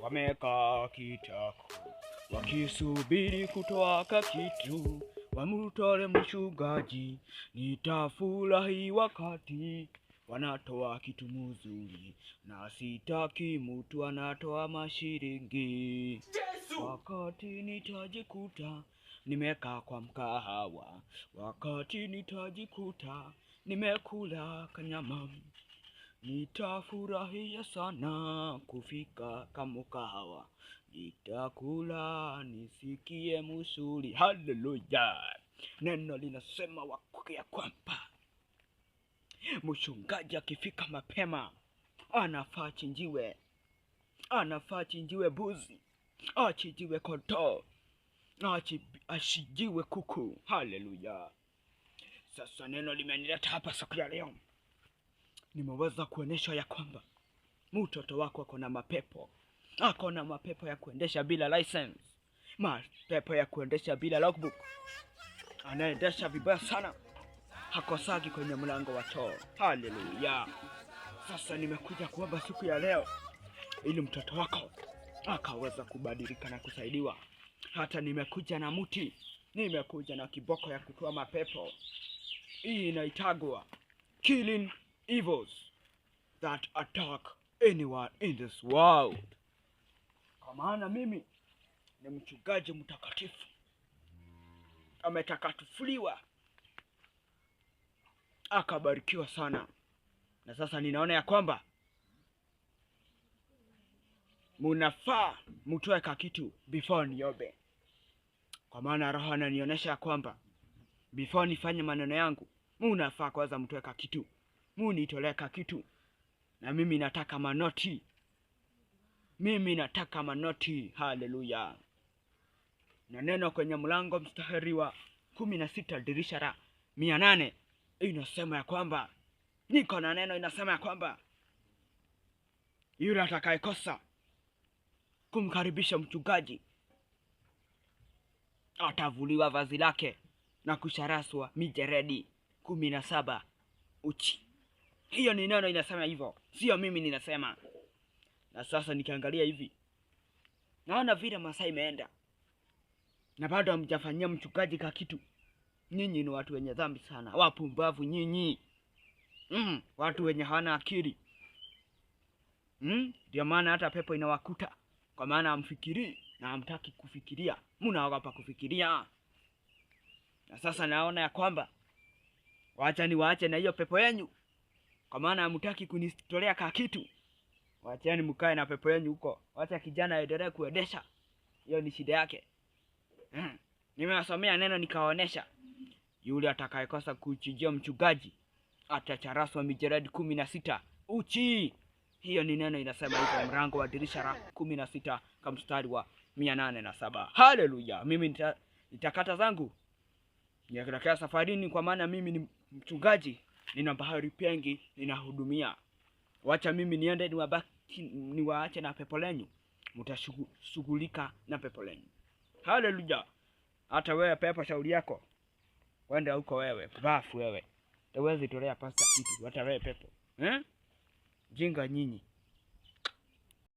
wamekaa kitako wakisubiri kutoa kitu wamutole mchungaji. Nitafurahi wakati wanatoa kitu mzuri, na sitaki mtu anatoa mashilingi. Wakati nitajikuta nimekaa kwa mkahawa, wakati nitajikuta nimekula kanyama, nitafurahia sana kufika kama mkahawa. Nitakula nisikie mzuri. Haleluya! Neno linasema ya kwamba mchungaji akifika mapema anafaa chinjiwe buzi, achinjiwe kondoo, ashijiwe kuku. Haleluya! Sasa neno limenileta hapa siku ya leo, nimeweza kuonesha ya kwamba mtoto wako ako na mapepo ya kuendesha bila license, mapepo ya kuendesha bila logbook, anaendesha vibaya sana, hakosagi kwenye mlango wa choo. Haleluya! Sasa nimekuja kuomba siku ya leo ili mtoto wako akaweza kubadilika na kusaidiwa. Hata nimekuja na mti, nimekuja na kiboko ya kutoa mapepo. Hii inaitagwa killing evils that attack anyone in this world. Kwa maana mimi ni mchungaji mtakatifu, ametakatifuliwa, akabarikiwa sana. Na sasa ninaona ya kwamba munafaa mtoe kitu before niombe. Kwa maana Roho ananionyesha ya kwamba before nifanye maneno yangu, munafaa kwanza mtoe kitu, munitolee kitu. Na mimi nataka manoti, Haleluya! Na neno kwenye mlango mstari wa 16 dirisha la 800 inasema ya kwamba, niko na neno inasema ya kwamba yule atakayekosa kumkaribisha mchungaji atavuliwa vazi lake na kusharaswa mijeredi 17 uchi. Hiyo ni neno inasema hivyo, sio mimi ninasema. Na sasa nikiangalia hivi, naona vile masaa imeenda na bado hamjafanyia mchungaji kitu. Nyinyi ni watu wenye dhambi sana, wapumbavu nyinyi. Watu wenye hawana akili. Ndio maana hata pepo inawakuta, kwa maana hamfikiri na hamtaki kufikiria, mnaogopa kufikiria. Na sasa naona ya kwamba waache na hiyo pepo yenu, kwa maana hamtaki kunitolea kitu. Wacheni mkae na pepo yenu huko. Wacha kijana aendelee kuendesha, hiyo ni shida yake. Nimewasomea neno nikaonesha, yule atakayekosa kuchinjia mchungaji atacharaswa mijeredi 16 uchi. Hiyo ni neno inasema hivyo, mlango wa dirisha la 16 kwa mstari wa 807. Haleluya! Mimi nitakata zangu nielekea safarini, kwa maana mimi ni mchungaji, nina bahari pengi ninahudumia. Wacha mimi niende niwaache na pepo lenyu, mtashughulika na pepo lenyu. Haleluya! Hata wewe pepo, shauri yako, wende huko wewe, bafu wewe. Hawezi tolea pasta kitu hata wewe pepo. Jinga nyinyi.